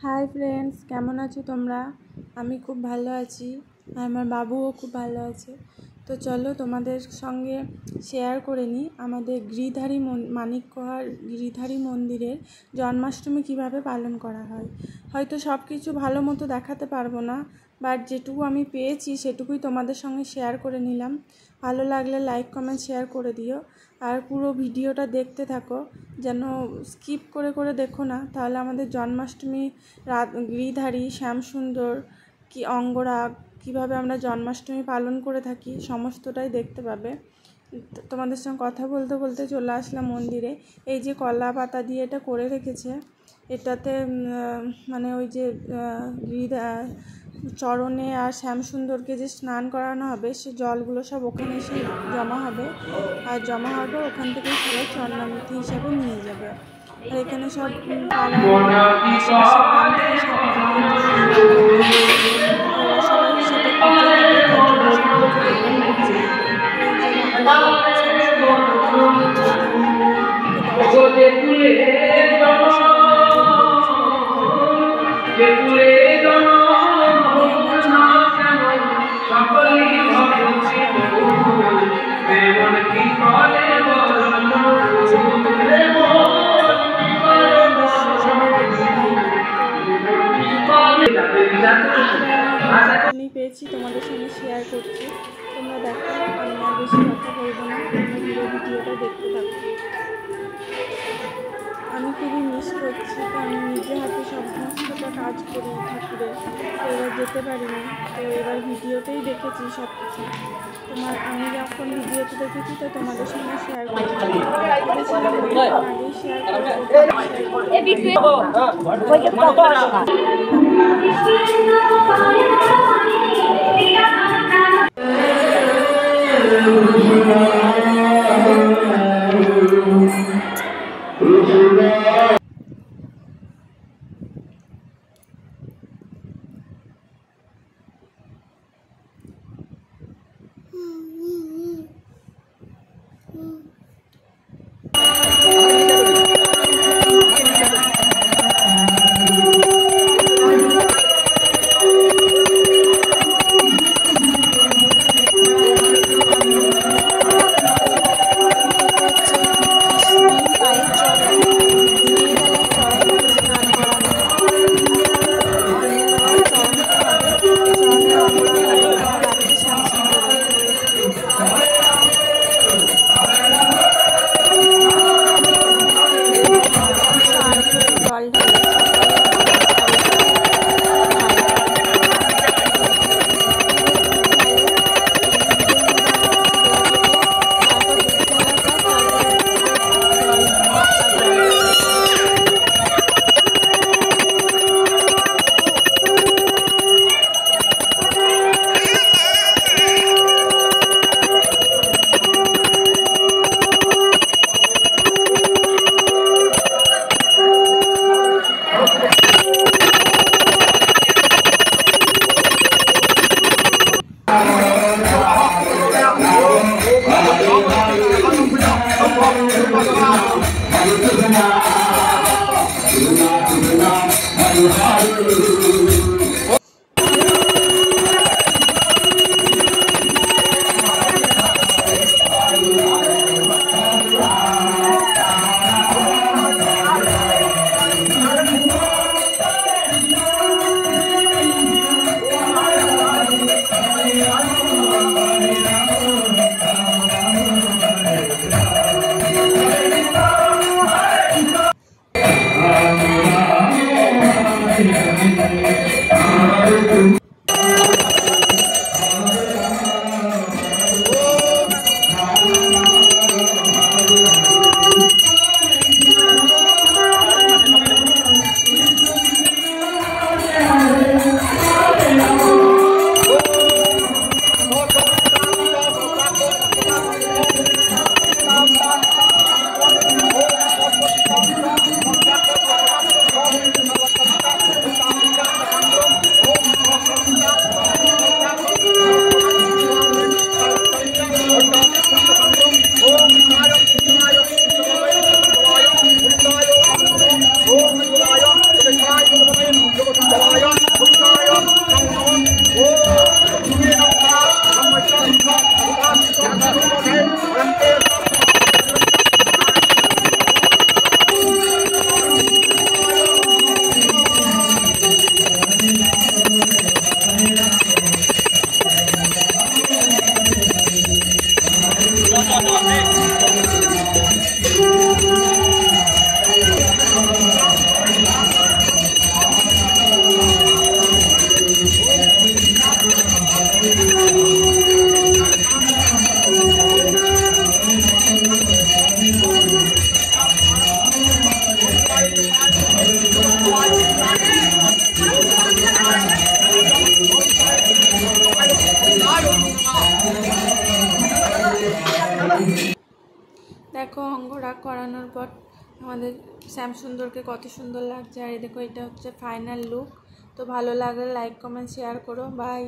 Hi friends केमन आछो तोमरा आमी खूब भालो आछि आमार बाबुओ खूब भालो आछे। तो चलो तोमादेर संगे शेयर करे नी आमादेर गिरिधारी मानिकगढ़ गिरिधारी मंदिरेर जन्माष्टमी किभाबे पालन करा हय। हयतो सबकिछु भालो मतो देखाते पारबो ना, बाट जेटुकु आमी पेयेछि सेटुकुई तोमादेर संगे शेयर करे निलाम। भालो लागले लाइक कमेंट शेयर करे दिओ और पुरो भिडियोटा देखते थाको, जेन स्किप करे करे देखो ना, ताहले आमादेर जन्माष्टमी गिरिधारी श्यामसुंदर कि अंगराग किभाबे आमरा जन्माष्टमी पालन करे थाकी समस्तटाई देखते पाबे। तोमादेर संगे कथा बोलते बोलते चले आसलाम मंदिरे। এই যে কলা পাতা দিয়ে এটা করে রেখেছে, এটাতে মানে ওই যে চরণে আর শ্যামসুন্দরকে যে স্নান করানো হবে সে জলগুলো সব ওখানে এসে জমা হবে, আর জমা হবে ওখান থেকে সবাই চন্দ্রামূর্তি হিসাবে নিয়ে যাবে। আর এখানে সব পেয়েছি তোমাদের সঙ্গে শেয়ার করছি। তোমরা দেখো, আমি আর বেশি কথা বলবো না, তোমরা ভিডিওটা দেখতে থাকো। আমি খুবই মিস করছি, তো আমি নিজে হাতে সমস্তটা কাজ করি ঠাকুরে, তো এবার যেতে পারিনি, তো এবার ভিডিওতেই দেখেছি সব কিছু। আমি যখন ভিডিওতে দেখেছি তো তোমাদের সঙ্গে শেয়ার করছি, আগেই শেয়ার Thank you. দেখো অঙ্গরাগ করানোর পর আমাদের শ্যামসুন্দরকে কত সুন্দর লাগছে। আর দেখো এটা হচ্ছে ফাইনাল লুক। তো ভালো লাগলে লাইক কমেন্ট শেয়ার করো। বাই।